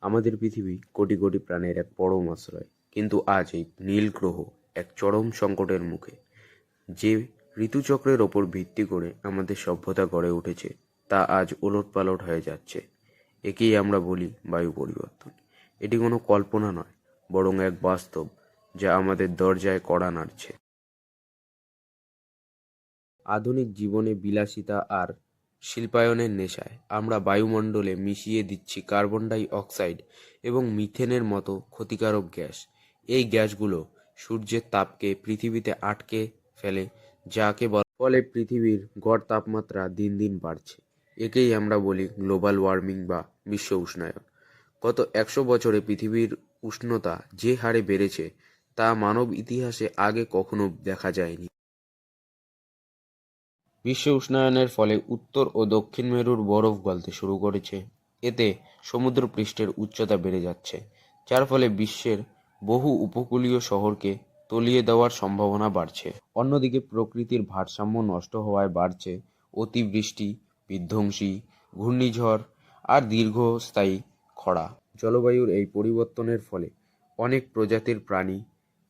আমাদের পৃথিবী কোটি কোটি প্রাণের এক পরম আশ্রয়, কিন্তু আজ এই নীল গ্রহ এক চরম সংকটের মুখে। যে ঋতুচক্রের ওপর ভিত্তি করে আমাদের সভ্যতা গড়ে উঠেছে তা আজ ওলটপালট হয়ে যাচ্ছে। একেই আমরা বলি বায়ু পরিবর্তন। এটি কোনো কল্পনা নয়, বরং এক বাস্তব যা আমাদের দরজায় কড়া নাড়ছে। আধুনিক জীবনে বিলাসিতা আর শিল্পায়নের নেশায় আমরা বায়ুমণ্ডলে মিশিয়ে দিচ্ছি কার্বন ডাই অক্সাইড এবং মিথেনের মতো ক্ষতিকারক গ্যাস। এই গ্যাসগুলো সূর্যের তাপকে পৃথিবীতে আটকে ফেলে, যাকে ফলে পৃথিবীর গড় তাপমাত্রা দিন দিন বাড়ছে। একেই আমরা বলি গ্লোবাল ওয়ার্মিং বা বিশ্ব উষ্ণায়ন। গত 100 বছরে পৃথিবীর উষ্ণতা যে হারে বেড়েছে তা মানব ইতিহাসে আগে কখনো দেখা যায়নি। বিশ্ব উষ্ণায়নের ফলে উত্তর ও দক্ষিণ মেরুর বরফ গলতে শুরু করেছে। এতে সমুদ্রপৃষ্ঠের উচ্চতা বেড়ে যাচ্ছে, যার ফলে বিশ্বের বহু উপকূলীয় শহরকে তলিয়ে দেওয়ার সম্ভাবনা বাড়ছে। অন্যদিকে প্রকৃতির ভারসাম্য নষ্ট হওয়ায় বাড়ছে অতিবৃষ্টি, বিধ্বংসী ঘূর্ণিঝড় আর দীর্ঘস্থায়ী খরা। জলবায়ুর এই পরিবর্তনের ফলে অনেক প্রজাতির প্রাণী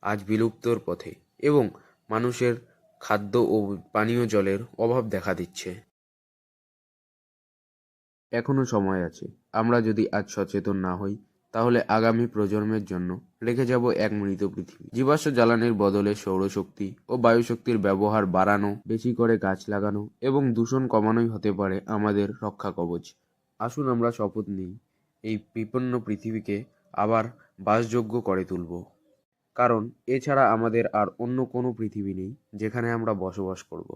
আজ বিলুপ্তর পথে এবং মানুষের খাদ্য ও পানীয় জলের অভাব দেখা দিচ্ছে। এখনো সময় আছে। আমরা যদি আজ সচেতন না হই, তাহলে আগামী প্রজন্মের জন্য রেখে যাব এক মৃত পৃথিবী। জীবাশ্ম জ্বালানির বদলে সৌরশক্তি ও বায়ুশক্তির ব্যবহার বাড়ানো, বেশি করে গাছ লাগানো এবং দূষণ কমানোই হতে পারে আমাদের রক্ষা কবচ। আসুন আমরা শপথ নিই, এই বিপন্ন পৃথিবীকে আবার বাসযোগ্য করে তুলব। কারণ এছাড়া আমাদের আর অন্য কোনো পৃথিবী নেই যেখানে আমরা বসবাস করব।